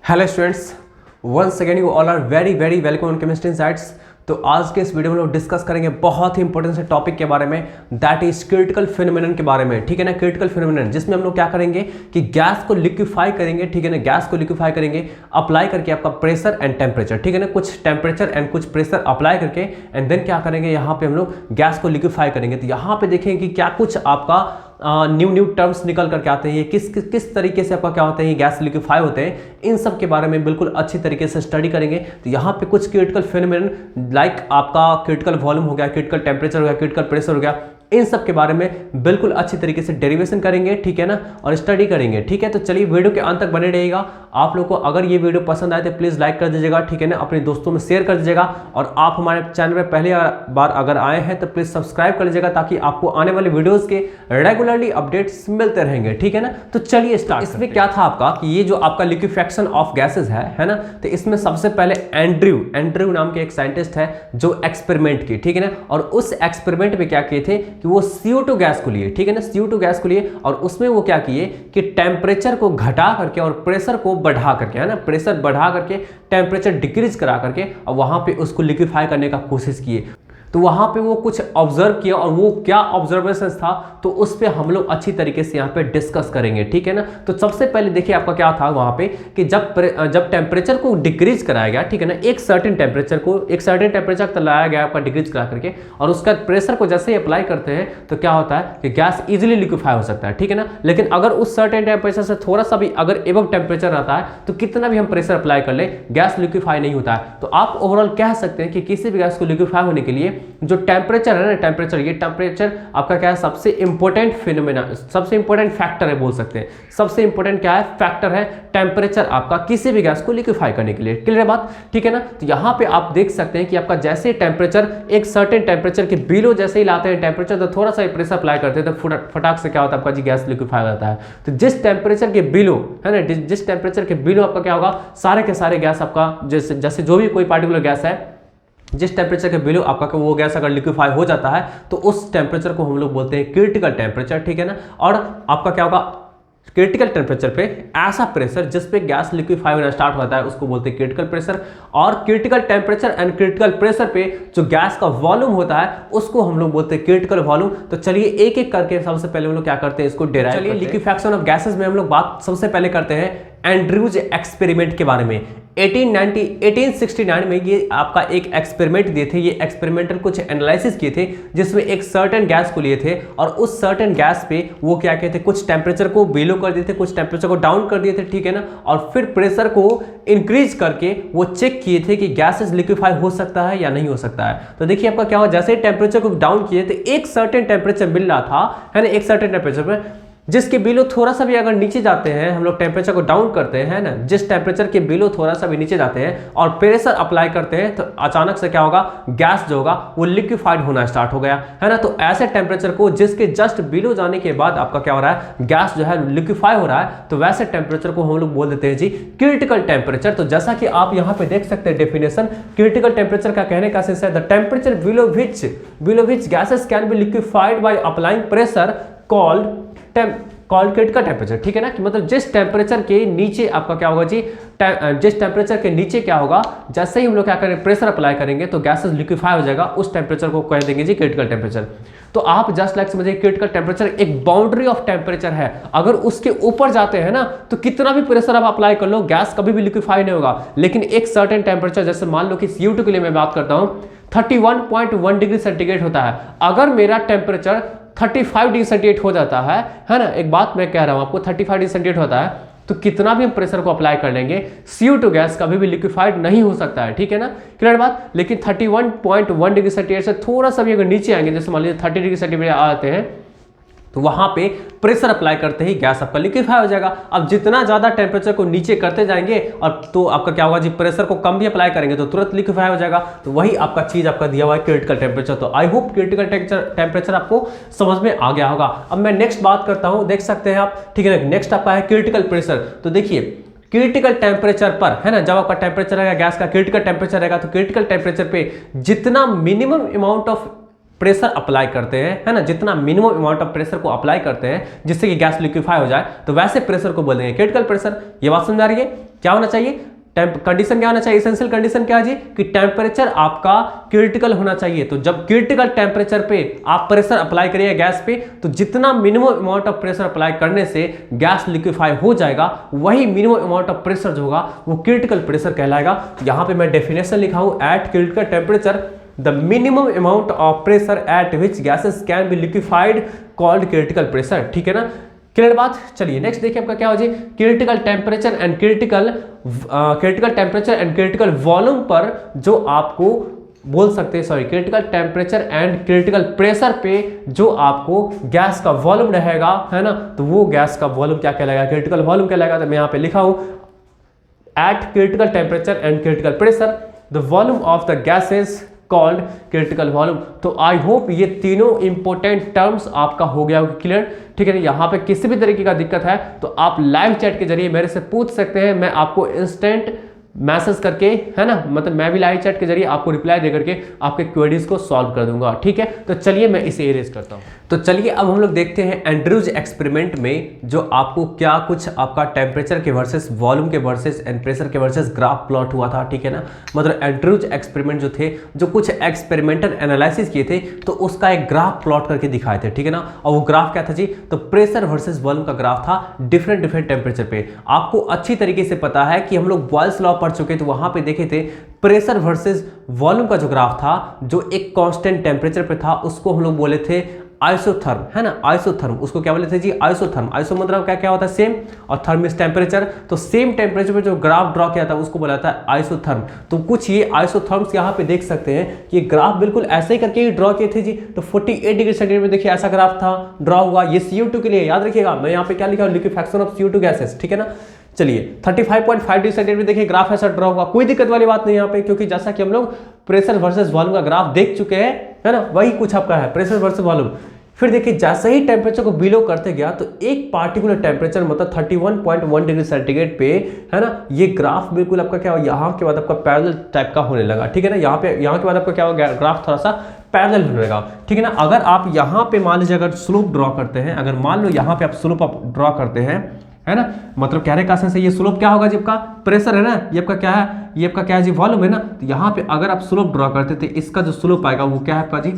Hello students, once again you all are very very welcome on chemistry insights. तो आज के इस video में लोग डिस्कस करेंगे बहुत ही इंपॉर्टेंट से टॉपिक के बारे में, दैट इज क्रिटिकल फिनोमेनन के बारे में। ठीक है ना, क्रिटिकल फिनोमेनन जिसमें हम लोग क्या करेंगे कि गैस को लिक्विफाई करेंगे। ठीक है ना, गैस को लिक्विफाई करेंगे अप्लाई करके आपका प्रेशर एंड टेम्परेचर। ठीक है ना, कुछ टेम्परेचर एंड कुछ प्रेशर अप्लाई करके एंड देन क्या करेंगे, यहाँ पे हम लोग गैस को लिक्विफाई करेंगे। तो यहाँ पे देखेंगे कि क्या कुछ आपका न्यू टर्म्स निकल करके आते हैं, ये किस तरीके से आपका क्या होता है, ये गैस लिक्विफाई होते हैं, इन सब के बारे में बिल्कुल अच्छी तरीके से स्टडी करेंगे। तो यहाँ पे कुछ क्रिटिकल फिनोमेनन लाइक आपका क्रिटिकल वॉल्यूम हो गया, क्रिटिकल टेम्परेचर हो गया, क्रिटिकल प्रेशर हो गया, इन सब के बारे में बिल्कुल अच्छी तरीके से डेरिवेशन करेंगे। ठीक है ना, और स्टडी करेंगे। ठीक है, तो चलिए वीडियो के अंत तक बने रहिएगा। आप लोग को अगर ये वीडियो पसंद आए तो प्लीज़ लाइक कर दीजिएगा। ठीक है ना, अपने दोस्तों में शेयर कर दीजिएगा, और आप हमारे चैनल में पहली बार अगर आए हैं तो प्लीज़ सब्सक्राइब कर लीजिएगा, ताकि आपको आने वाले वीडियोज़ के रेगुलरली अपडेट्स मिलते रहेंगे। ठीक है ना, तो चलिए स्टार्ट। इसमें क्या था आपका कि ये जो आपका लिक्विफेक्शन ऑफ गैसेज है ना, तो इसमें सबसे पहले एंड्रयू नाम के एक साइंटिस्ट है जो एक्सपेरिमेंट की। ठीक है ना, और उस एक्सपेरिमेंट में क्या किए थे कि वो CO2 गैस को लिए। ठीक है ना, CO2 गैस को लिए, और उसमें वो क्या किए कि टेम्परेचर को घटा करके और प्रेशर को बढ़ा करके, है ना, प्रेशर बढ़ा करके टेम्परेचर डिक्रीज करा करके और वहां पे उसको लिक्विफाई करने का कोशिश किए। तो वहां पे वो कुछ ऑब्जर्व किया, और वो क्या ऑब्जर्वेशन था तो उस पे हम लोग अच्छी तरीके से यहाँ पे डिस्कस करेंगे। ठीक है ना, तो सबसे पहले देखिए आपका क्या था वहां पे कि जब टेम्परेचर को डिक्रीज कराया गया, ठीक है ना, एक सर्टेन टेम्परेचर तक लाया गया आपका डिक्रीज करा करके, और उसका प्रेशर को जैसे ही अप्लाई करते हैं तो क्या होता है कि गैस इजिली लिक्विफाई हो सकता है। ठीक है ना, लेकिन अगर उस सर्टेन टेम्परेचर से थोड़ा सा भी अगर एबव टेम्परेचर रहता है तो कितना भी हम प्रेशर अप्लाई कर ले गैस लिक्विफाई नहीं होता है। तो आप ओवरऑल कह सकते हैं कि किसी भी गैस को लिक्विफाई होने के लिए जो टेम्परेचर है ना, ये टेम्परेचर आपका क्या है, सबसे इंपॉर्टेंट फिनोमेना, सबसे इंपॉर्टेंट फैक्टर है बोल सकते हैं। सबसे इंपॉर्टेंट क्या है, फैक्टर है टेम्परेचर आपका किसी भी गैस को लिक्विफाई करने के लिए। क्लियर है बात? ठीक है ना, तो यहाँ पे आप देख सकते हैं कि आपका जैसे टेम्परेचर एक सर्टेन टेम्परेचर के बिलो जैसे ही लाते हैं टेम्परेचर, तो थोड़ा सा प्रेशर अप्लाई करते हैं तो फटाक से क्या होता है आपका जी गैस लिक्विफाई हो जाता है। तो जिस टेम्परेचर के बिलो है ना, जिस टेम्परेचर के बिलो आपका क्या होगा, सारे के सारे गैस आपका जैसे जो भी कोई पार्टिकुलर गैस है, जिस टेम्परेचर के बिलो आपका वो गैस अगर लिक्विफाई हो जाता है तो उस टेम्परेचर को हम लोग बोलते हैं क्रिटिकल टेम्परेचर। ठीक है ना, और आपका क्या होगा, क्रिटिकल टेम्परेचर पे ऐसा प्रेशर जिस पे गैस लिक्विफाई होना स्टार्ट होता है उसको बोलते हैं क्रिटिकल प्रेशर, और critical temperature and critical pressure पे जो गैस का वॉल्यूम होता है उसको हम लोग बोलते हैं क्रिटिकल वॉल्यूम। तो चलिए एक एक करके सबसे पहले हम लोग क्या करते हैं, इसको डेराइव करते हैं। लिक्विफेक्शन ऑफ गैसेस में हम लोग बात सबसे पहले करते हैं एंड्रयूज एक्सपेरिमेंट के बारे में। 1869 में ये आपका एक एक्सपेरिमेंट दिए थे, ये एक्सपेरिमेंटल कुछ एनालिसिस किए थे जिसमें एक सर्टेन गैस को लिए थे, और उस सर्टेन गैस पे वो क्या कहते हैं, कुछ टेम्परेचर को बिलो कर दिए थे, कुछ टेम्परेचर को डाउन कर दिए थे। ठीक है ना, और फिर प्रेशर को इंक्रीज करके वो चेक किए थे कि गैसेस लिक्विफाई हो सकता है या नहीं हो सकता है। तो देखिए आपका क्या हुआ, जैसे टेम्परेचर को डाउन किए तो एक सर्टेन टेम्परेचर मिल रहा था, है ना, एक सर्टेन टेम्परेचर पे जिसके बिलो थोड़ा सा भी अगर नीचे जाते हैं, हम लोग टेम्परेचर को डाउन करते हैं ना, जिस टेम्परेचर के बिलो थोड़ा सा भी नीचे जाते हैं और प्रेशर अप्लाई करते हैं तो अचानक से क्या होगा, गैस जो होगा वो लिक्विफाइड होना स्टार्ट हो गया, है ना। तो ऐसे टेम्परेचर को जिसके जस्ट बिलो जाने के बाद आपका क्या हो रहा है, गैस जो है लिक्विफाई हो रहा है, तो वैसे टेम्परेचर को हम लोग बोल देते हैं जी क्रिटिकल टेम्परेचर। तो जैसा कि आप यहाँ पे देख सकते हैं डेफिनेशन, क्रिटिकल टेम्परेचर का कहने का सेंस है the temperature below which gases can be liquefied by applying pressure called critical temperature. ठीक है ना, कि मतलब जिस टेम्परेचर के नीचे आपका क्या होगा जी, जिस टेम्परेचर के नीचे क्या होगा, जैसे ही हम लोग क्या करेंगे प्रेशर अप्लाई करेंगे तो गैसेस लिक्विफाई हो जाएगा, उस टेम्परेचर को कह देंगे जी क्रिटिकल टेम्परेचर। तो आप जस्ट लाइक समझिए क्रिटिकल टेम्परेचर एक बाउंड्री ऑफ टेम्परेचर है, अगर उसके ऊपर जाते हैं ना तो कितना भी प्रेशर आप अप्लाई कर लो गैस कभी भी लिक्विफाई नहीं होगा। लेकिन एक सर्टेन टेम्परेचर, जैसे मान लो कि CO2 के लिए मैं बात करता हूँ, 31.1 डिग्री सेंटीग्रेड होता है। अगर मेरा टेम्परेचर 35 डिग्री सेंटीग्रेड हो जाता है ना, एक बात मैं कह रहा हूं आपको, 35 डिग्री सेंटीग्रेड होता है तो कितना भी हम प्रेशर को अप्लाई कर लेंगे CO2 गैस कभी भी लिक्विफाइड नहीं हो सकता है। ठीक है ना, क्लियर बात। लेकिन 31.1 डिग्री सेंटीग्रेड से थोड़ा सा भी अगर नीचे आएंगे, जैसे मान लीजिए 30 डिग्री सेंटीग्रेड आते हैं, तो वहां पे प्रेशर अप्लाई करते ही गैस आपका लिक्विफाई हो जाएगा। अब जितना ज्यादा टेम्परेचर को नीचे करते जाएंगे और तो आपका क्या होगा जी, प्रेशर को कम भी अप्लाई करेंगे तो तुरंत लिक्विफाई हो जाएगा। तो वही आपका चीज आपका दिया हुआ है क्रिटिकल टेम्परेचर। तो आई होप क्रिटिकल टेम्परेचर आपको समझ में आ गया होगा। अब मैं नेक्स्ट बात करता हूं, देख सकते हैं आप, ठीक है ना। नेक्स्ट आपका है क्रिटिकल प्रेशर। तो देखिए क्रिटिकल टेम्परेचर पर, है ना, जब आपका टेम्परेचर रहेगा गैस का क्रिटिकल टेम्परेचर रहेगा, तो क्रिटिकल टेम्परेचर पे जितना minimum amount of pressure apply करते हैं, है ना, जितना मिनिमम अमाउंट ऑफ प्रेशर को अप्लाई करते हैं जिससे कि गैस लिक्विफाई हो जाए, तो वैसे प्रेशर को बोलेंगे क्रिटिकल प्रेशर। ये बात समझ आ रही है? क्या होना चाहिए, कंडीशन क्या होना चाहिए, एसेंशियल कंडीशन क्या है जी कि टेम्परेचर आपका क्रिटिकल होना चाहिए। तो जब क्रिटिकल टेम्परेचर पे आप प्रेशर अप्लाई करिए गैस पे, तो जितना minimum amount of pressure apply करने से गैस लिक्विफाई हो जाएगा, वही मिनिमम अमाउंट ऑफ प्रेशर जो होगा वो क्रिटिकल प्रेशर कहलाएगा। यहां पे मैं डेफिनेशन लिखा हूं, eight critical temperature the minimum amount of pressure at which gases can be liquefied called critical pressure. ठीक है ना, क्लियर बात। चलिए नेक्स्ट देखिए आपका क्या हो जी, critical temperature and critical temperature and critical volume पर जो आपको बोल सकते हैं, sorry, critical temperature and critical pressure पे जो आपको गैस का वॉल्यूम रहेगा, है ना, तो वो गैस का वॉल्यूम क्या कहलाएगा, क्रिटिकल वॉल्यूम कहलाएगा। तो मैं यहाँ पे लिखा हूं, eight critical temperature and critical pressure the volume of the gases called critical volume. तो आई होप ये तीनों इंपॉर्टेंट टर्म्स आपका हो गया होगा क्लियर। ठीक है ना, यहाँ पे किसी भी तरीके का दिक्कत है तो आप लाइव चैट के जरिए मेरे से पूछ सकते हैं, मैं आपको इंस्टेंट मैसेज करके, है ना, मतलब मैं भी लाइव चैट के जरिए आपको रिप्लाई दे करके आपके क्वेरीज को सॉल्व कर दूंगा। ठीक है, तो चलिए मैं इसे इरेज करता हूं। तो चलिए अब हम लोग देखते हैं एंड्रयूज एक्सपेरिमेंट में जो आपको क्या कुछ आपका टेम्परेचर के वर्सेस वॉल्यूम के वर्सेस एंड प्रेशर के वर्सेस ग्राफ प्लॉट हुआ था। ठीक है ना, मतलब एंड्रयूज एक्सपेरिमेंट जो थे, जो कुछ एक्सपेरिमेंटल एनालिसिस किए थे, तो उसका एक ग्राफ प्लॉट करके दिखाए थे। ठीक है ना, और वो ग्राफ क्या था जी, तो प्रेशर वर्सेस वॉल्यूम का ग्राफ था डिफरेंट टेम्परेचर पे। आपको अच्छी तरीके से पता है कि हम लोग बॉयल्स लॉ पढ़ चुके, तो वहां पे देखे थे प्रेशर वर्सेस वॉल्यूम का जो ग्राफ था, जो एक कांस्टेंट टेम्परेचर पे था, उसको हम लोग बोले थे आइसोथर्म, है ना, आइसोथर्म। उसको क्या बोले थे जी, आइसोथर्म। आइसो मतलब क्या क्या होता है, सेम, और थर्म इज टेम्परेचर। तो सेम टेम्परेचर पे जो ग्राफ ड्रॉ किया था उसको बोला था आइसोथर्म। तो कुछ ये आइसोथर्म्स यहाँ पे देख सकते हैं कि ग्राफ बिल्कुल ऐसे ही करके ड्रॉ किए थे जी। तो 48 डिग्री सेंटीग्रेड में देखिए ऐसा ग्राफ था ड्रॉ हुआ। ये CO2 के लिए याद रखिएगा, मैं यहाँ पे क्या लिखा हूँ, लिक्विफैक्शन ऑफ CO2 गैसेस। ठीक है ना, चलिए 35.5 डिग्री सेंटीग्रेड में देखिए ग्राफ ऐसा ड्रॉ हुआ, कोई दिक्कत वाली बात नहीं यहाँ पे, क्योंकि जैसा कि हम लोग प्रेशर वर्सेस वॉल्यूम का ग्राफ देख चुके हैं, है ना, वही कुछ आपका है प्रेशर वर्सेस वॉल्यूम। फिर देखिए जैसे ही टेम्परेचर को बिलो करते गया तो एक पार्टिकुलर टेम्परेचर मतलब 31.1 डिग्री सेंटीग्रेड पे, है ना, ये ग्राफ बिल्कुल आपका क्या, यहाँ के बाद आपका पैरेलल टाइप का होने लगा। ठीक है ना, यहाँ के बाद आपका क्या होगा, ग्राफ थोड़ा सा पैरेलल होने लगा। ठीक है ना, अगर आप यहाँ पे मान लीजिए अगर स्लोप ड्रॉ करते हैं, अगर मान लो यहाँ पे आप स्लोप ड्रॉ करते हैं, है ना, मतलब कहने का सेंस है ये स्लोप क्या होगा जी, आपका प्रेशर है ना, ये आपका क्या है, ये आपका क्या है जी, वॉल्यूम है ना। तो यहाँ पे अगर आप स्लोप ड्रॉ करते थे, इसका जो स्लोप आएगा वो क्या है आपका जी,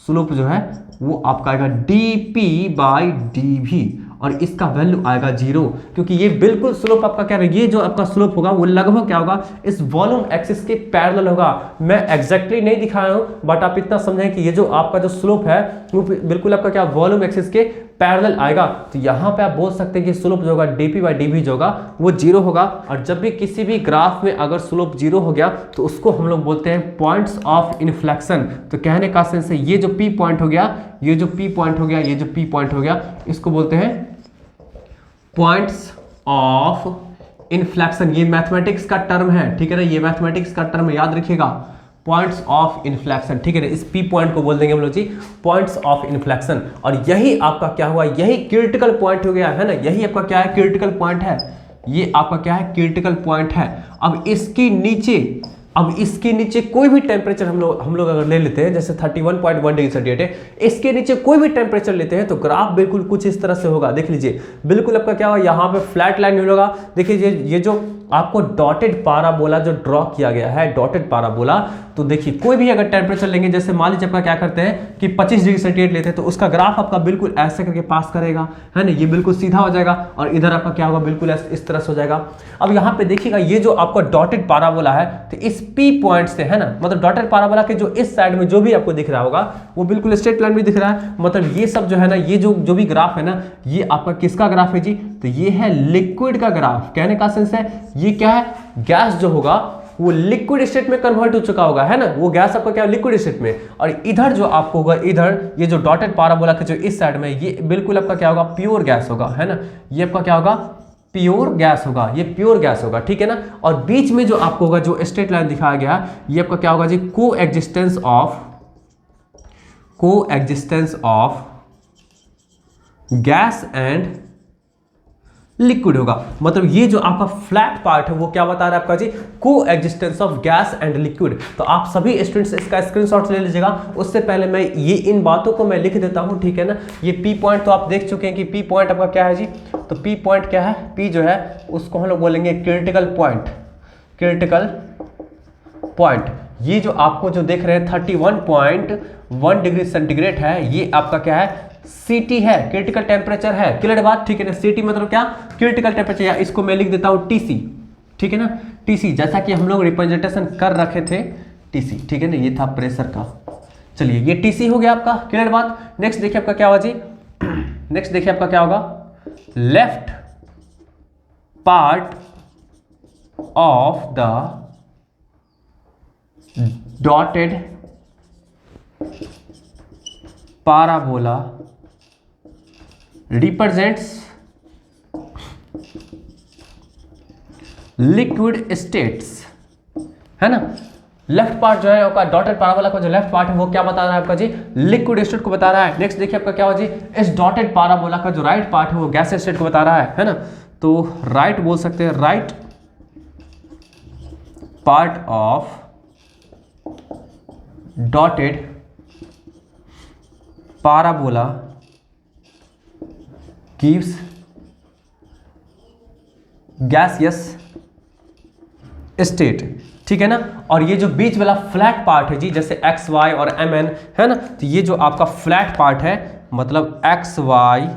स्लोप जो है वो आपका आएगा dp/dv, और इसका वैल्यू आएगा 0, क्योंकि ये बिल्कुल स्लोप आपका क्या है, ये जो आपका स्लोप होगा वो लगभग क्या होगा, इस वॉल्यूम एक्सिस के पैरेलल होगा। मैं एग्जैक्टली नहीं दिखाया हूं, बट आप इतना समझें कि ये जो आपका जो स्लोप है वो बिल्कुल आपका क्या, वॉल्यूम एक्सिस के पैरेलल आएगा। तो यहाँ पे आप बोल सकते हैं कि स्लोप जो होगा dp/dv जो होगा वो 0 होगा। और जब भी किसी भी ग्राफ में अगर स्लोप 0 हो गया तो उसको हम लोग बोलते हैं पॉइंट्स ऑफ इन्फ्लेक्शन। तो कहने का सेंस है ये जो P पॉइंट हो गया, ये जो P पॉइंट हो गया, ये जो P पॉइंट हो गया, इसको बोलते हैं पॉइंट्स ऑफ इन्फ्लेक्शन। ये मैथमेटिक्स का टर्म है, ठीक है ना, ये मैथमेटिक्स का टर्म याद रखिएगा, पॉइंट्स ऑफ इन्फ्लेक्शन। ठीक है ना, इस P पॉइंट को बोल देंगे हम लोग जी पॉइंट्स ऑफ इन्फ्लेक्शन। और यही आपका क्या हुआ, यही क्रिटिकल पॉइंट हो गया, है ना, यही आपका क्या है, क्रिटिकल पॉइंट है, ये आपका क्या है, क्रिटिकल पॉइंट है। अब इसके नीचे कोई भी टेम्परेचर हम लोग अगर ले लेते हैं, जैसे 31.1 डिग्री सेंटीग्रेड है, इसके नीचे कोई भी टेम्परेचर लेते हैं तो ग्राफ बिल्कुल कुछ इस तरह से होगा। देख लीजिए बिल्कुल आपका क्या होगा, यहाँ पे फ्लैट लाइन होगा। देखिए ये जो आपको डॉटेड पाराबोला जो ड्रॉ किया गया है, डॉटेड पाराबोला, तो देखिए कोई भी अगर टेम्परेचर लेंगे, जैसे मान लीजिए आपका क्या करते हैं कि 25 डिग्री सेंटीग्रेड लेते हैं, तो उसका ग्राफ आपका बिल्कुल ऐसे करके पास करेगा, है ना, ये बिल्कुल सीधा हो जाएगा, और इधर आपका क्या होगा, बिल्कुल इस तरह से हो जाएगा। अब यहाँ पे देखिएगा ये जो आपका डॉटेड पाराबोला है, तो इस P पॉइंट से, है ना, मतलब डॉटेड पाराबोला के जो इस साइड में जो भी आपको दिख रहा होगा वो बिल्कुल स्ट्रेट लाइन में दिख रहा है। मतलब ये सब जो है ना, ये जो भी ग्राफ है ना, ये आपका किसका ग्राफ है जी, तो ये है लिक्विड का ग्राफ। कहने का सेंस है ये क्या है, गैस जो होगा वो लिक्विड स्टेट में कन्वर्ट हो चुका होगा, है ना, वो गैस आपका क्या, लिक्विड स्टेट में। और इधर जो आपको होगा, इधर ये जो डॉटेड पाराबोला के जो इस साइड में, ये बिल्कुल आपका क्या होगा, प्योर गैस होगा, है ना, ये आपका क्या होगा, प्योर गैस होगा, ये प्योर गैस होगा। ठीक है ना, और बीच में जो आपको होगा, जो स्ट्रेट लाइन दिखाया गया, ये आपका क्या होगा जी, coexistence of gas and liquid होगा। मतलब ये जो आपका फ्लैट पार्ट है वो क्या बता रहा है आपका जी, को existence of gas and liquid. तो आप सभी स्टूडेंट्स इसका स्क्रीनशॉट ले लीजिएगा। उससे पहले मैं ये इन बातों को मैं लिख देता हूं, ठीक है ना। ये पी पॉइंट तो आप देख चुके हैं कि पी पॉइंट आपका क्या है जी, तो पी पॉइंट क्या है, पी जो है उसको हम लोग बोलेंगे क्रिटिकल पॉइंट। क्रिटिकल पॉइंट ये जो आपको जो देख रहे हैं 31.1 डिग्री सेंटीग्रेड है, ये आपका क्या है, सीटी है, क्रिटिकल टेम्परेचर है। क्लियर बात, ठीक है ना। सीटी मतलब क्या, क्रिटिकल टेम्परेचर, या इसको मैं लिख देता हूं टीसी, ठीक है ना। टीसी जैसा कि हम लोग रिप्रेजेंटेशन कर रखे थे टीसी, ठीक है ना, ये था प्रेशर का। चलिए ये टीसी हो गया आपका। क्लियर बात। नेक्स्ट देखिए आपका क्या होगा जी, नेक्स्ट देखिए आपका क्या होगा, left part of the dotted parabola represents liquid states, है ना। लेफ्ट पार्ट जो है आपका डॉटेड पैराबोला का जो लेफ्ट पार्ट है वो क्या बता रहा है आपका जी, लिक्विड स्टेट को बता रहा है। नेक्स्ट देखिए आपका क्या होगा जी, इस डॉटेड पैराबोला का जो राइट पार्ट है वो गैस स्टेट को बता रहा है ना। तो राइट बोल सकते हैं, right part of dotted parabola gives gaseous state, ठीक है ना। और ये जो बीच वाला फ्लैट पार्ट है जी, जैसे एक्स वाई और एम एन है ना, तो ये जो आपका फ्लैट पार्ट है मतलब X Y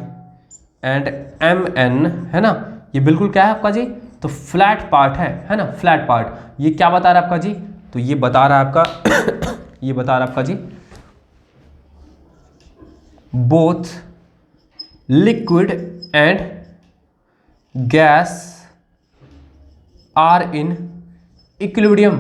and M N है ना, ये बिल्कुल क्या है आपका जी, तो फ्लैट पार्ट है ना, फ्लैट पार्ट। ये क्या बता रहा है आपका जी, तो ये बता रहा है आपका ये बता रहा है आपका जी, both liquid and gas are in equilibrium,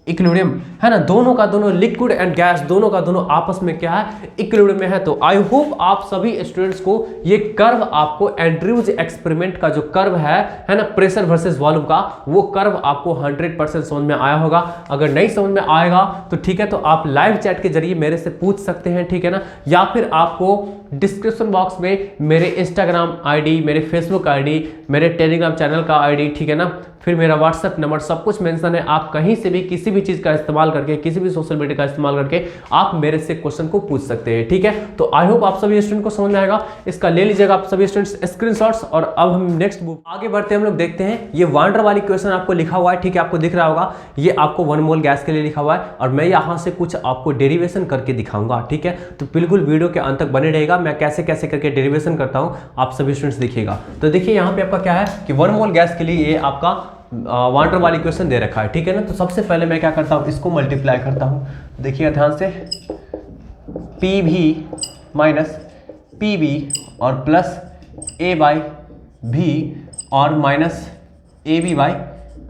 equilibrium है ना, दोनों का दोनों लिक्विड एंड गैस दोनों का दोनों आपस में क्या है, इक्विलिब्रियम में है। तो आई होप आप सभी स्टूडेंट्स को ये कर्व, आपको एंड्रयूज एक्सपेरिमेंट का जो कर्व है ना, प्रेशर वर्सेस वॉल्यूम का, वो कर्व आपको 100% समझ में आया होगा। अगर नहीं समझ में आएगा तो ठीक है, तो आप लाइव चैट के जरिए मेरे से पूछ सकते हैं, ठीक है ना, या फिर आपको डिस्क्रिप्शन बॉक्स में मेरे इंस्टाग्राम आईडी, मेरे फेसबुक आईडी, मेरे टेलीग्राम चैनल का आईडी, ठीक है ना, फिर मेरा व्हाट्सएप नंबर, सब कुछ मेंशन है। आप कहीं से भी किसी भी चीज़ का इस्तेमाल करके, किसी भी सोशल मीडिया का इस्तेमाल करके आप मेरे से क्वेश्चन को पूछ सकते हैं, ठीक है। तो आई होप आप सभी स्टूडेंट को समझ में आएगा। इसका ले लीजिएगा आप सभी स्टूडेंट्स स्क्रीनशॉट्स। और अब हम नेक्स्ट बुक आगे बढ़ते हैं, हम लोग देखते हैं। ये वांडर वाली क्वेश्चन आपको लिखा हुआ है, ठीक है, आपको दिख रहा होगा, ये आपको 1 मोल गैस के लिए लिखा हुआ है, और मैं यहाँ से कुछ आपको डेरिवेशन करके दिखाऊंगा, ठीक है। तो बिल्कुल वीडियो के अंत तक बने रहेगा, मैं कैसे कैसे करके डेरिवेशन करता हूँ आप सभी स्टूडेंट्स देखिएगा। तो देखिए यहाँ पे आपका क्या है कि 1 मोल गैस के लिए ये आपका वाटर वाली क्वेश्चन दे रखा है, ठीक है ना। तो सबसे पहले मैं क्या करता हूँ, इसको मल्टीप्लाई करता हूँ। देखिए ध्यान से, p b minus p b और प्लस ए बाई भी और minus A b by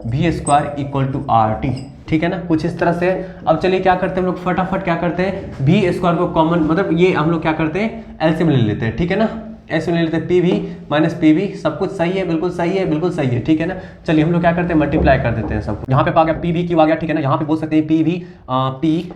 b square equal to R T, ठीक है ना, कुछ इस तरह से। अब चलिए क्या करते हैं हम लोग, फटाफट क्या करते हैं, भी स्क्वायर को कॉमन, मतलब ये हम लोग क्या करते हैं, एलसीएम ले लेते हैं, ठीक है ना। ऐसे ले लेते हैं, पी भी माइनस पी भी, सब कुछ सही है, बिल्कुल सही है, बिल्कुल सही है, ठीक है ना। चलिए हम लोग क्या करते हैं, मल्टीप्लाई कर देते हैं सब। यहाँ पे आ गया पी भी क्यू आ गया, ठीक है ना। यहाँ पे बोल सकते हैं पी भी पी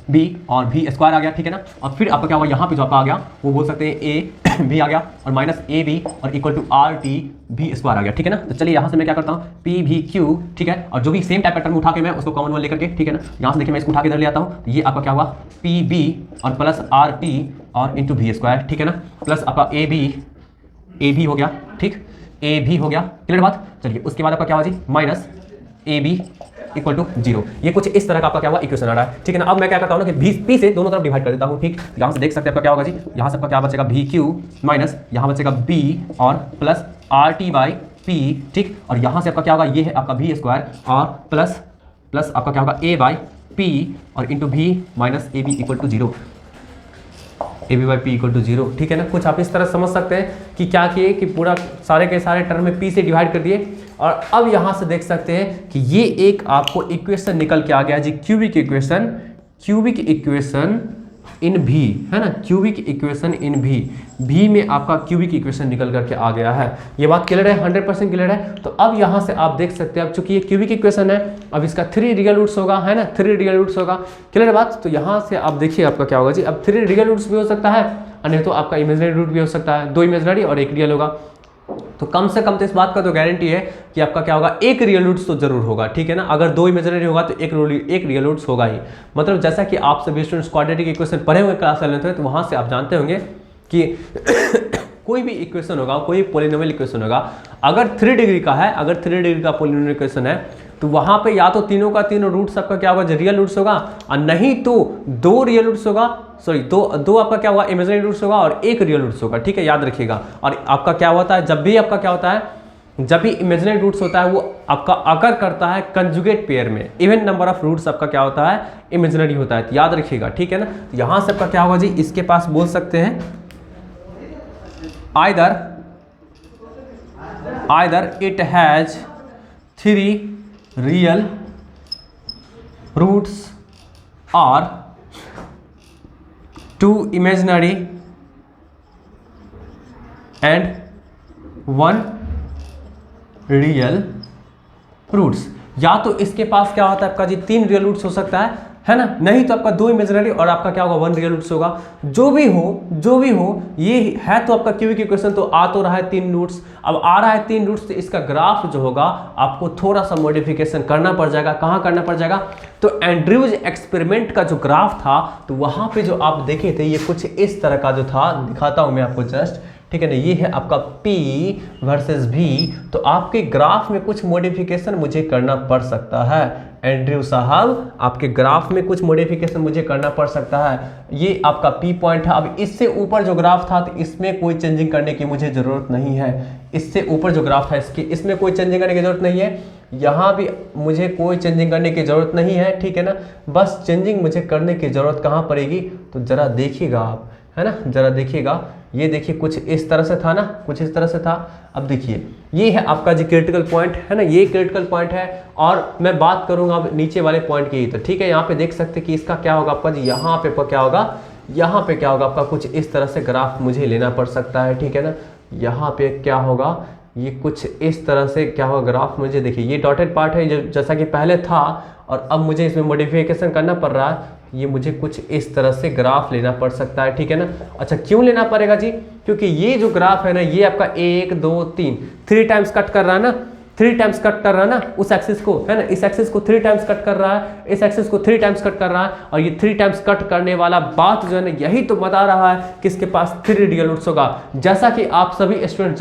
बी और भी स्क्वायर आ गया, ठीक है ना। और फिर आपका क्या हुआ, यहाँ पे जो आपका आ गया वो बोल सकते हैं ए भी आ गया और माइनस ए बी और इक्वल टू आर टी भी स्क्वायर आ गया, ठीक है ना। तो चलिए यहाँ से मैं क्या करता हूँ, पी भी क्यू, ठीक है, और जो भी सेम टाइप का टर्म उठा के मैं उसको कॉमन वन लेकर के, ठीक है ना, यहाँ से देखिए मैं इसको उठा के इधर ले आता हूँ। ये आपका क्या हुआ, पी बी और प्लस आर टी और इंटू भी स्क्वायर, ठीक है ना, प्लस आपका ए भी हो गया, ठीक, ए भी हो गया, क्लियर बात। चलिए उसके बाद आपका क्या हुआ जी, minus A B equal to 0। ये कुछ इस तरह का आपका क्या हुआ, इक्वेशन आ रहा है, ठीक है ना। अब मैं क्या करता हूँ ना कि पी से दोनों तरफ डिवाइड कर देता हूँ, ठीक। यहाँ से देख सकते हैं आपका क्या होगा जी, यहाँ से आपका क्या बचेगा, भी क्यू माइनस यहाँ बचेगा बी और plus R T by P, ठीक। और यहाँ से आपका क्या होगा, ये है आपका भी स्क्वायर और प्लस आपका क्या होगा, ए बाई पी और into b minus A B equal to 0, a b by p equal to 0, ठीक है ना। कुछ आप इस तरह समझ सकते हैं कि क्या किए कि पूरा सारे के सारे टर्म में पी से डिवाइड कर दिए। और अब यहाँ से देख सकते हैं कि ये एक आपको इक्वेशन निकल के आ गया जी, क्यूबिक इक्वेशन इन भी, है ना, क्यूबिक इक्वेशन इन भी में आपका क्यूबिक इक्वेशन निकल करके आ गया है। ये बात क्लियर है, 100% क्लियर है। तो अब यहाँ से आप देख सकते हैं, अब चूंकि ये क्यूबिक इक्वेशन है, अब इसका 3 रियल रूट्स होगा, है ना, 3 रियल रूट्स होगा। क्लियर बात। तो यहाँ से आप देखिए आपका क्या होगा जी, अब 3 रियल रूट्स भी हो सकता है, नहीं तो आपका इमेजिनरी रूट भी हो सकता है, 2 इमेजिनरी और 1 रियल होगा। तो कम से कम तो इस बात का तो गारंटी है कि आपका क्या होगा, 1 रियल रूट्स तो जरूर होगा, ठीक है ना। अगर 2 इमेजिनरी होगा तो 1 रियल रूट्स होगा ही। मतलब जैसा कि आप सभी स्टूडेंट्स क्वाड्रेटिक इक्वेशन पढ़े हुए क्लास 11th में, तो वहां से आप जानते होंगे कि कोई भी इक्वेशन होगा, कोई पॉलिनोमियल इक्वेशन होगा, अगर 3 डिग्री का है, अगर 3 डिग्री का पॉलिनोमियल इक्वेशन है, तो वहां पे या तो तीनों का तीनों रूट्स आपका क्या होगा, रियल रूट्स होगा, और नहीं तो 2 रियल रूट्स होगा, सॉरी दो आपका क्या होगा, इमेजिनरी रूट्स होगा, और 1 रियल रूट्स होगा, ठीक है, याद रखिएगा। और आपका क्या होता है, जब भी आपका क्या होता है, जब भी इमेजिनरी रूट्स होता है, वो आपका अगर करता है कंजुगेट पेयर में, इवन नंबर ऑफ रूट्स आपका क्या होता है, इमेजिनरी होता है, तो याद रखिएगा, ठीक है ना। तो यहां से आपका क्या होगा जी, इसके पास बोल सकते हैं either it has 3 real roots or 2 imaginary and 1 real roots. या तो इसके पास क्या होता है आपका जी, 3 रियल रूट्स हो सकता है ना, नहीं तो आपका 2 इमेजिनरी और आपका क्या होगा, 1 रियल रूट्स होगा। जो भी हो, ये है तो आपका क्यूबिक इक्वेशन, तो आ तो रहा है 3 रूट्स। अब आ रहा है 3 रूट्स, तो इसका ग्राफ जो होगा आपको थोड़ा सा मॉडिफिकेशन करना पड़ जाएगा। कहाँ करना पड़ जाएगा, तो एंड्रयूज एक्सपेरिमेंट का जो ग्राफ था, तो वहां पे जो आप देखे थे, ये कुछ इस तरह का जो था, दिखाता हूं मैं आपको जस्ट, ठीक है ना। ये है आपका P वर्सेस V, तो आपके ग्राफ में कुछ मॉडिफिकेशन मुझे करना पड़ सकता है एंड्रयू साहब, आपके ग्राफ में कुछ मॉडिफिकेशन मुझे करना पड़ सकता है। ये आपका P पॉइंट है। अब इससे ऊपर जो ग्राफ था, तो इसमें कोई चेंजिंग करने की मुझे जरूरत नहीं है। इससे ऊपर जो ग्राफ था, इसमें कोई चेंजिंग करने की जरूरत नहीं है। यहाँ भी मुझे कोई चेंजिंग करने की जरूरत नहीं है, ठीक है ना। बस चेंजिंग मुझे करने की जरूरत कहाँ पड़ेगी, तो जरा देखिएगा आप, है ना, जरा देखिएगा। ये देखिए कुछ इस तरह से था ना, कुछ इस तरह से था। अब देखिए ये है आपका जो क्रिटिकल पॉइंट है ना, ये क्रिटिकल पॉइंट है। और मैं बात करूंगा अब नीचे वाले पॉइंट की, तो ठीक है, यहाँ पे देख सकते कि इसका क्या होगा आपका जी, यहाँ पे क्या होगा, यहाँ पे क्या होगा आपका, कुछ इस तरह से ग्राफ मुझे लेना पड़ सकता है, ठीक है ना। यहाँ पे क्या होगा, ये कुछ इस तरह से क्या होगा ग्राफ मुझे, देखिए ये डॉटेड पार्ट है जैसा कि पहले था, और अब मुझे इसमें मॉडिफिकेशन करना पड़ रहा है। ये मुझे कुछ इस तरह से ग्राफ लेना पड़ सकता है, ठीक है ना। अच्छा, क्यों लेना पड़ेगा जी, क्योंकि ये जो ग्राफ है ना, ये आपका 1 2 3 टाइम्स कट कर रहा है ना, 3 टाइम्स कट कर रहा है ना उस एक्सिस को, है ना। इस एक्सिस को 3 टाइम्स कट कर रहा है, इस एक्सिस को 3 टाइम्स कट कर रहा है, और ये 3 टाइम्स कट करने वाला बात जो है ना, यही तो बता रहा है कि इसके पास 3 रियल रूट्स होगा। जैसा कि आप सभी स्टूडेंट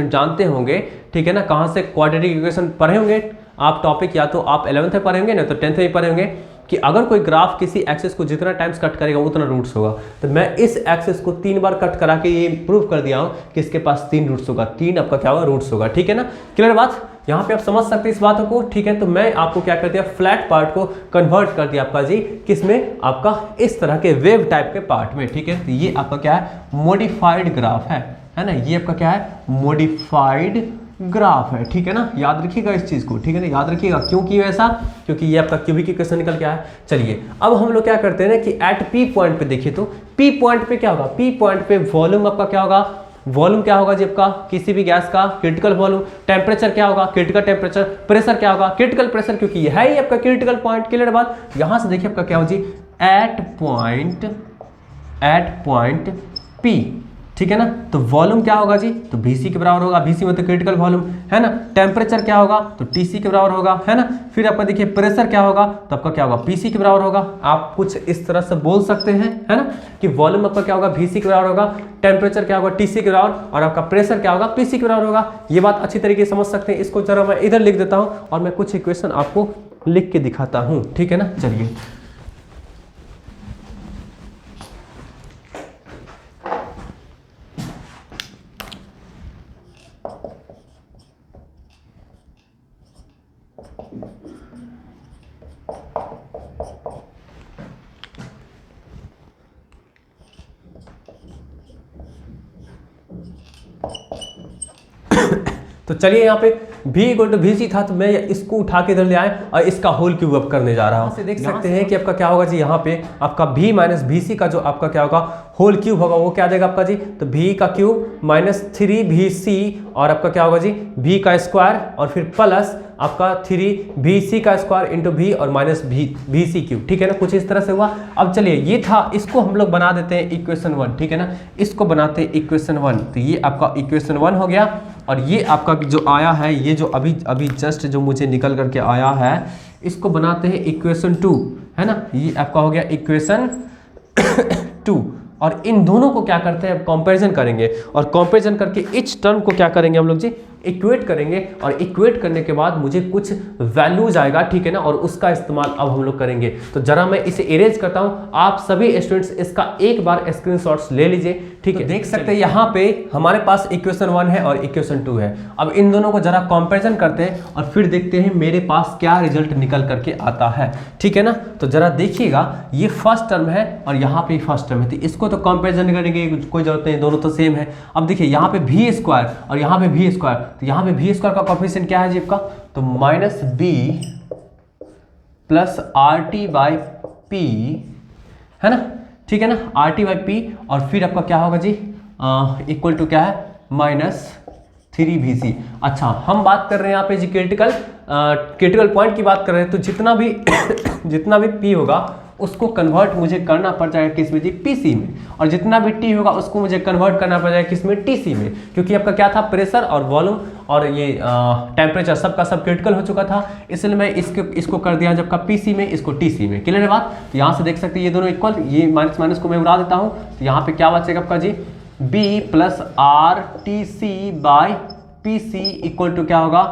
जानते होंगे, ठीक है ना, कहाँ से क्वाड्रेटिक इक्वेशन पढ़े होंगे आप टॉपिक, या तो आप 11th में पढ़े होंगे ना, तो 10th में पढ़े होंगे कि अगर कोई ग्राफ किसी एक्सिस को जितना टाइम्स कट करेगा उतना रूट्स होगा। तो मैं इस एक्सिस को 3 बार कट करा के ये प्रूव कर दिया हूं कि इसके पास 3 रूट्स होगा, 3 आपका क्या होगा, रूट्स होगा, ठीक है ना। क्लियर बात, यहाँ पे आप समझ सकते हैं इस बातों को, ठीक है। तो मैं आपको क्या कर दिया, फ्लैट पार्ट को कन्वर्ट कर दिया आपका जी, किसमें, आपका इस तरह के वेव टाइप के पार्ट में, ठीक है। तो ये आपका क्या है, मॉडिफाइड ग्राफ है ना, ये आपका क्या है, मॉडिफाइड ग्राफ है, ठीक है ना। याद रखिएगा इस चीज को, ठीक है ना, याद रखिएगा। क्यों किया ऐसा, क्योंकि ये आपका क्यूबिक इक्वेशन निकल के आया। चलिए अब हम लोग क्या करते हैं ना कि एट P पॉइंट पे देखिए, तो P पॉइंट पे क्या होगा, P पॉइंट पे वॉल्यूम आपका क्या होगा, वॉल्यूम क्या होगा जी आपका किसी भी गैस का, क्रिटिकल वॉल्यूम। टेम्परेचर क्या होगा, क्रिटिकल टेम्परेचर। प्रेशर क्या होगा, क्रिटिकल प्रेशर, क्योंकि ये है ही आपका क्रिटिकल पॉइंट। क्लियर बात। यहां से देखिए आपका क्या होगा जी, एट पॉइंट P, ठीक है ना। तो वॉल्यूम क्या होगा जी, तो Vc के बराबर होगा, Vc मतलब क्रिटिकल वॉल्यूम, है ना। टेम्परेचर क्या होगा, तो Tc के बराबर होगा, है ना। फिर आपका देखिए प्रेशर क्या होगा, तो आपका क्या होगा, Pc के बराबर होगा। आप कुछ इस तरह से बोल सकते हैं, है ना, कि वॉल्यूम आपका क्या होगा, Vc के बराबर होगा, टेम्परेचर क्या होगा, Tc के बराबर, और आपका प्रेशर क्या होगा, Pc के बराबर होगा। ये बात अच्छी तरीके से समझ सकते हैं। इसको जरा मैं इधर लिख देता हूँ और मैं कुछ इक्वेशन आपको लिख के दिखाता हूँ, ठीक है ना। चलिए तो चलिए यहाँ पे b इक्वल टू VC था, तो मैं इसको उठा के इधर ले आए और इसका होल क्यूब अप करने जा रहा हूँ। देख सकते हैं कि आपका क्या होगा जी, यहाँ पे आपका b माइनस VC का जो आपका क्या होगा होल क्यूब होगा वो क्या आ जाएगा आपका जी, तो v का क्यूब माइनस 3VC और आपका क्या होगा जी v का स्क्वायर और फिर प्लस आपका 3VC का स्क्वायर इंटू v और माइनस VC क्यूब। ठीक है ना, कुछ इस तरह से हुआ। अब चलिए ये था, इसको हम लोग बना देते हैं इक्वेशन 1। ठीक है ना, इसको बनाते हैं इक्वेशन 1। तो ये आपका इक्वेशन 1 हो गया और ये आपका जो आया है, ये जो अभी जस्ट जो मुझे निकल करके आया है, इसको बनाते हैं इक्वेशन 2, है ना। ये आपका हो गया इक्वेशन 2 और इन दोनों को क्या करते हैं, कंपैरिजन करेंगे और कंपैरिजन करके इच टर्म को क्या करेंगे हम लोग जी, इक्वेट करेंगे और इक्वेट करने के बाद मुझे कुछ वैल्यूज आएगा। ठीक है ना, और उसका इस्तेमाल अब हम लोग करेंगे। तो जरा मैं इसे इरेज करता हूं, आप सभी स्टूडेंट्स इसका एक बार स्क्रीनशॉट्स ले लीजिए। ठीक है, तो देख सकते हैं यहाँ पे हमारे पास इक्वेशन 1 है और इक्वेशन 2 है। अब इन दोनों को जरा कंपैरिजन करते हैं और फिर देखते हैं मेरे पास क्या रिजल्ट निकल करके आता है। ठीक है ना, तो जरा देखिएगा, ये फर्स्ट टर्म है और यहाँ पे फर्स्ट टर्म है, तो इसको तो कंपैरिजन करेंगे, कोई जरूरत नहीं, दोनों तो सेम है। अब देखिए यहाँ पे v स्क्वायर और यहाँ पे v स्क्वायर, तो यहाँ पे v स्क्वायर का कोफिशिएंट क्या है जी आपका, तो minus b plus RT by p, है ना। ठीक है ना, RT बाई p और फिर आपका क्या होगा जी, इक्वल टू क्या है, माइनस 3VC। अच्छा, हम बात कर रहे हैं यहाँ पे जी क्रिटिकल पॉइंट की बात कर रहे हैं, तो जितना भी जितना भी p होगा उसको कन्वर्ट मुझे करना पड़ जाएगा किस में जी, पीसी में, और जितना भी टी होगा उसको मुझे कन्वर्ट करना पड़ जाएगा किस में, टीसी में, क्योंकि आपका क्या था, प्रेशर और वॉल्यूम और ये टेम्परेचर सबका सब क्रिटिकल हो चुका था, इसलिए मैं इसको कर दिया जब का पीसी में, इसको टीसी में। क्लियर है बात। तो यहाँ से देख सकते हैं ये दोनों इक्वल, ये माइनस माइनस को मैं उड़ा देता हूँ, तो यहाँ पे क्या बचेगा आपका जी, B plus RTC by PC equal to क्या होगा,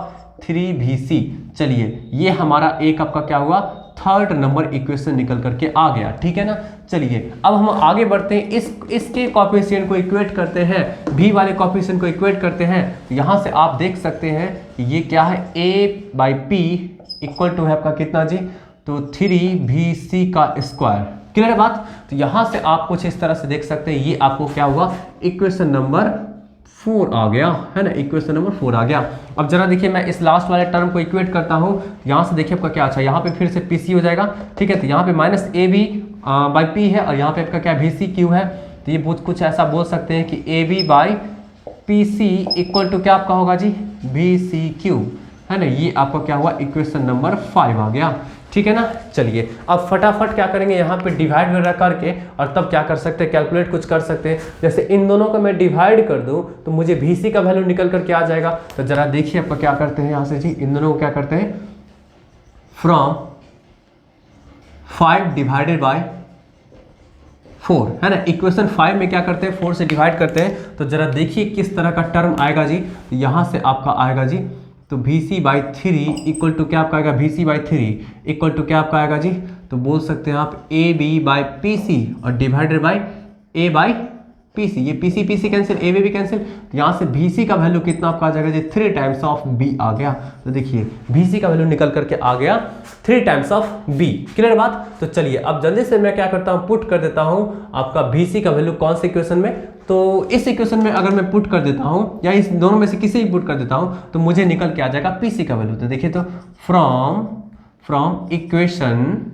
3VC। चलिए ये हमारा एक आपका क्या हुआ, थर्ड नंबर इक्वेशन निकल करके आ गया। ठीक है ना, चलिए अब हम आगे बढ़ते हैं, इसके कोएफिशिएंट को इक्वेट करते हैं, v वाले कोएफिशिएंट को इक्वेट करते हैं। यहाँ से आप देख सकते हैं कि ये क्या है, a by p equal to है आपका कितना जी, तो 3VC का स्क्वायर। क्लियर है बात। तो यहाँ से आप कुछ इस तरह से देख सकते हैं, ये आपको क्या हुआ, इक्वेशन नंबर 4 आ गया, है ना, इक्वेशन नंबर 4 आ गया। अब जरा देखिए, मैं इस लास्ट वाले टर्म को इक्वेट करता हूँ, यहाँ से देखिए आपका क्या, अच्छा यहाँ पे फिर से पीसी हो जाएगा। ठीक है, तो यहाँ पे माइनस AB बाई पी है और यहाँ पे आपका क्या, VC क्यू है, तो ये कुछ ऐसा बोल सकते हैं कि AB by PC equal to क्या आपका होगा जी, VC क्यू, है ना। ये आपका क्या हुआ, इक्वेशन नंबर 5 आ गया। ठीक है ना, चलिए अब फटाफट क्या करेंगे, यहाँ पे डिवाइड वगैरह करके और तब क्या कर सकते हैं, कैलकुलेट कुछ कर सकते हैं। जैसे इन दोनों को मैं डिवाइड कर दूं तो मुझे VC का वैल्यू निकल करके आ जाएगा। तो जरा देखिए आपका क्या करते हैं, यहाँ से जी इन दोनों को क्या करते हैं, फ्रॉम 5 डिवाइडेड बाय 4, है ना। इक्वेशन 5 में क्या करते हैं, 4 से डिवाइड करते हैं। तो जरा देखिए किस तरह का टर्म आएगा जी, यहाँ से आपका आएगा जी, तो VC बाई 3 इक्वल टू क्या आपका आएगा, VC बाई 3 इक्वल टू क्या आपका आएगा जी, तो बोल सकते हैं आप AB बाई PC और divided by A by PC। ये PC कैंसिल, AB भी कैंसिल, यहाँ से VC का वैल्यू कितना आपका आ जाएगा जी, 3 टाइम्स ऑफ B आ गया। तो देखिए VC का वैल्यू निकल करके आ गया 3 टाइम्स ऑफ B। क्लियर बात। तो चलिए अब जल्दी से मैं क्या करता हूँ, पुट कर देता हूँ आपका VC का वैल्यू कौन से इक्वेशन में, तो इस इक्वेशन में अगर मैं पुट कर देता हूँ या इस दोनों में से किसी भी पुट कर देता हूँ तो मुझे निकल के आ जाएगा PC का वैल्यू। तो देखिए, तो फ्रॉम इक्वेशन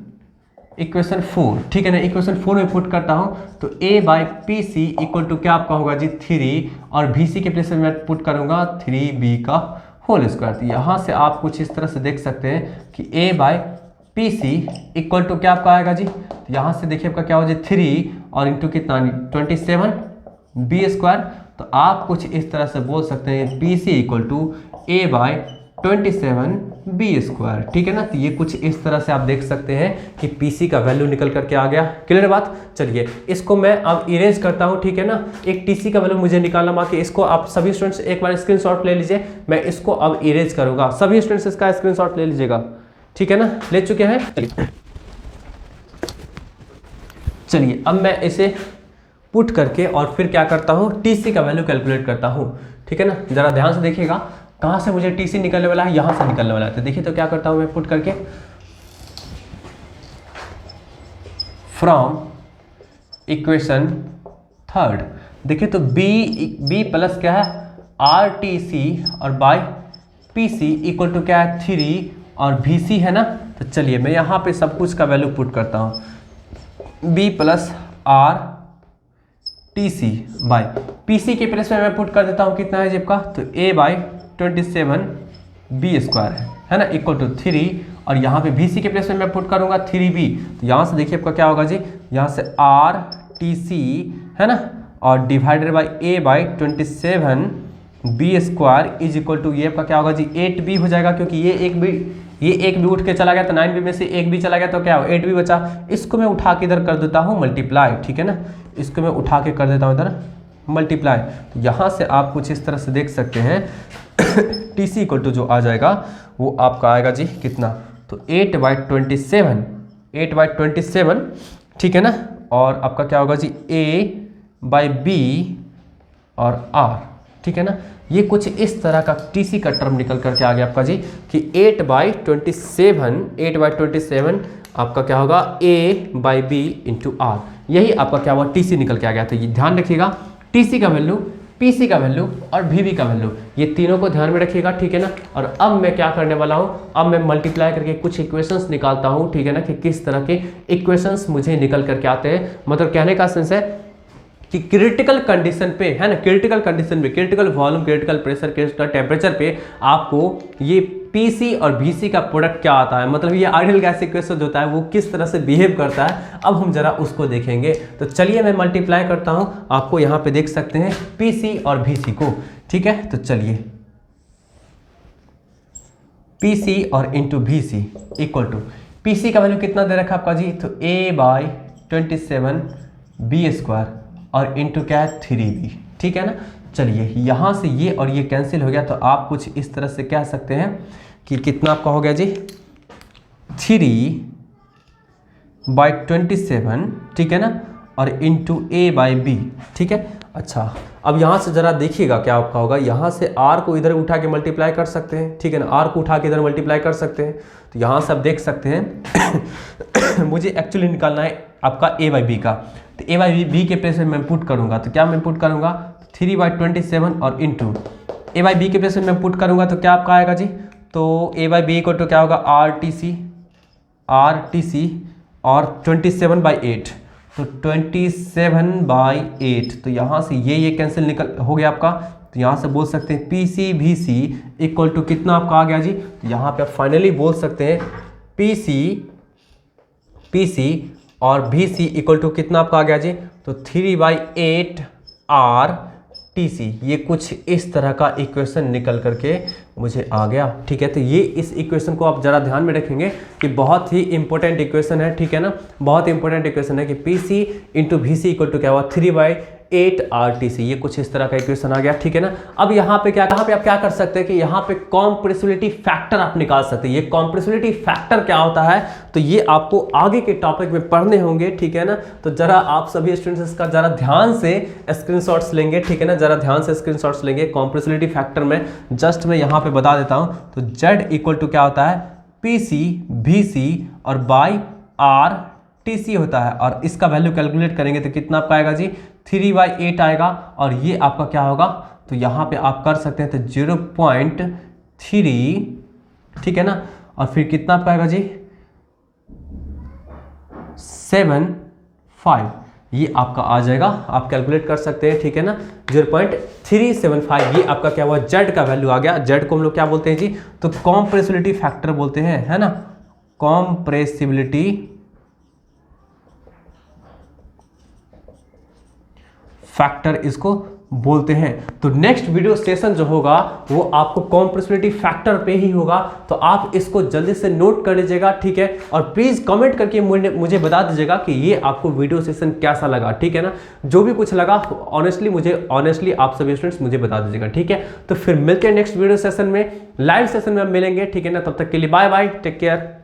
4, ठीक है ना, इक्वेशन 4 में पुट करता हूँ तो A by PC equal to क्या आपका होगा जी, 3 और VC के प्लेस में मैं पुट करूँगा 3B का होल स्क्वायर। तो यहाँ से आप कुछ इस तरह से देख सकते हैं कि A by PC equal to क्या आपका आएगा जी, तो यहाँ से देखिए आपका क्या हो जाए 3 और इंटू कितना 27B स्क्वायर। तो आप कुछ इस तरह से बोल सकते हैं PC equal to A by 27B square. ठीक है ना, तो ये कुछ इस तरह से आप देख सकते हैं कि PC का वैल्यू निकल करके आ गया। क्लियर बात। चलिए इसको मैं अब इरेज करता हूँ। ठीक है ना, एक TC का वैल्यू मुझे निकालना, बाकी इसको आप सभी स्टूडेंट्स एक बार स्क्रीनशॉट ले लीजिए, मैं इसको अब इरेज करूँगा। सभी स्टूडेंट्स इसका स्क्रीनशॉट ले लीजिएगा। ठीक है ना, ले चुके हैं। चलिए अब मैं इसे पुट करके और फिर क्या करता हूँ, TC का वैल्यू कैलकुलेट करता हूँ। ठीक है ना, जरा ध्यान से देखिएगा कहाँ से मुझे TC निकलने वाला है, यहाँ से निकलने वाला है। तो देखिए तो क्या करता हूँ मैं पुट करके, फ्रॉम इक्वेशन 3 देखिए तो B प्लस क्या है RTC और बाय PC इक्वल टू क्या है 3 और VC है ना। तो चलिए मैं यहाँ पे सब कुछ का वैल्यू पुट करता हूँ, B plus R TC by PC के प्लेस में मैं पुट कर देता हूँ कितना है जी आपका, तो A बाई 27 B स्क्वायर है ना, इक्वल टू 3 और यहाँ पे VC के प्लेस में मैं पुट करूँगा 3B। तो यहाँ से देखिए आपका क्या होगा जी, यहाँ से R TC है ना और divided by A by 27 B square is equal to ये आपका क्या होगा जी 8B हो जाएगा, क्योंकि ये एक भी उठ के चला गया तो 9B में से एक भी चला गया तो क्या हो 8B बचा। इसको मैं उठा के इधर कर देता हूँ मल्टीप्लाई, ठीक है ना, इसको मैं उठा के कर देता हूँ इधर मल्टीप्लाई। तो यहाँ से आप कुछ इस तरह से देख सकते हैं TC इक्वल टू जो आ जाएगा वो आपका आएगा जी कितना, तो 8/27 ठीक है ना, और आपका क्या होगा जी A बाई B और R, ठीक है ना। ये कुछ इस तरह का TC का टर्म निकल करके आ गया आपका जी कि 8/27 आपका क्या होगा A by B into R, यही आपका क्या हुआ TC निकल के आ गया। तो ये ध्यान रखिएगा, TC का वैल्यू, PC का वैल्यू और VB का वैल्यू, ये तीनों को ध्यान में रखिएगा, ठीक है ना। और अब मैं क्या करने वाला हूँ, अब मैं मल्टीप्लाई करके कुछ इक्वेशंस निकालता हूँ, ठीक है ना, कि किस तरह के इक्वेशंस मुझे निकल करके आते हैं। मतलब कहने का सेंस है कि क्रिटिकल कंडीशन पे है ना, क्रिटिकल कंडीशन पे, critical volume, critical pressure, critical temperature पे आपको ये PC और VC का प्रोडक्ट क्या आता है, मतलब ये आइडियल गैस इक्वेशन जो होता है वो किस तरह से बिहेव करता है, अब हम जरा उसको देखेंगे। तो चलिए मैं मल्टीप्लाई करता हूँ, आपको यहाँ पे देख सकते हैं PC और VC को, ठीक है। तो चलिए PC और into VC equal to PC का वैल्यू कितना दे रखा आपका जी, तो A बाई 27 B स्क्वायर और इंटू क्या है 3B, ठीक है ना। चलिए यहाँ से ये और ये कैंसिल हो गया, तो आप कुछ इस तरह से कह सकते हैं कि कितना आपका हो गया जी 3/27, ठीक है ना, और इंटू A बाई B, ठीक है। अच्छा अब यहाँ से ज़रा देखिएगा क्या आपका होगा, यहाँ से R को इधर उठा के मल्टीप्लाई कर सकते हैं, ठीक है ना, R को उठा के इधर मल्टीप्लाई कर सकते हैं। तो यहाँ से आप देख सकते हैं मुझे एक्चुअली निकालना है आपका A बाई B का, तो A बाई B के प्लेस में मैं पुट करूँगा, तो क्या मैं पुट करूँगा 3/27 और इंटू A बाई B के प्लेस में मैं पुट करूँगा तो क्या आपका आएगा जी, तो A बाई B को तो क्या होगा RTC और 27/8, तो 27/8, तो यहाँ से ये कैंसिल निकल हो गया आपका। तो यहाँ से बोल सकते हैं PC VC इक्वल टू कितना आपका आ गया जी, तो यहाँ पे आप फाइनली बोल सकते हैं PC और VC इक्वल टू कितना आपका आ गया जी, तो 3/8 RTC, ये कुछ इस तरह का इक्वेशन निकल करके मुझे आ गया, ठीक है। तो ये इस इक्वेशन को आप ज़रा ध्यान में रखेंगे कि बहुत ही इंपॉर्टेंट इक्वेशन है, ठीक है ना, बहुत इंपॉर्टेंट इक्वेशन है कि PC into VC equal to क्या हुआ 3/8 RTC, ये कुछ इस तरह का इक्वेशन आ गया, ठीक है ना। अब यहाँ पे आप क्या कर सकते हैं कि यहाँ पे कॉम्प्रेसिबिलिटी फैक्टर आप निकाल सकते हैं। ये कॉम्प्रेसिबिलिटी फैक्टर क्या होता है, तो ये आपको आगे के टॉपिक में पढ़ने होंगे, ठीक है ना। तो जरा आप सभी स्टूडेंट्स इसका जरा ध्यान से स्क्रीनशॉट्स लेंगे, ठीक है ना, जरा ध्यान से स्क्रीनशॉट्स लेंगे। कॉम्प्रेसिबिलिटी फैक्टर में जस्ट मैं यहाँ पे बता देता हूँ, तो Z इक्वल टू क्या होता है PC VC और बाई RTC होता है, और इसका वैल्यू कैलकुलेट करेंगे तो कितना आपका आएगा जी 3/8 आएगा, और ये आपका क्या होगा, तो यहाँ पे आप कर सकते हैं तो 0.3, ठीक है ना, और फिर कितना आपका आएगा जी 7.5, ये आपका आ जाएगा, आप कैलकुलेट कर सकते हैं, ठीक है ना, 0.375, ये आपका क्या हुआ Z का वैल्यू आ गया। Z को हम लोग क्या बोलते हैं जी, तो कॉम्प्रेसिबिलिटी फैक्टर बोलते हैं, है ना, कॉम्प्रेसिबिलिटी फैक्टर इसको बोलते हैं। तो नेक्स्ट वीडियो सेशन जो होगा वो आपको कॉम्प्रेसिबिलिटी फैक्टर पे ही होगा, तो आप इसको जल्दी से नोट कर लीजिएगा, ठीक है। और प्लीज कमेंट करके मुझे बता दीजिएगा कि ये आपको वीडियो सेशन कैसा लगा, ठीक है ना। जो भी कुछ लगा ऑनेस्टली आप सभी स्टूडेंट्स मुझे बता दीजिएगा, ठीक है। तो फिर मिलते हैं नेक्स्ट वीडियो सेशन में, लाइव सेशन में हम मिलेंगे, ठीक है ना। तब तक के लिए बाय बाय, टेक केयर।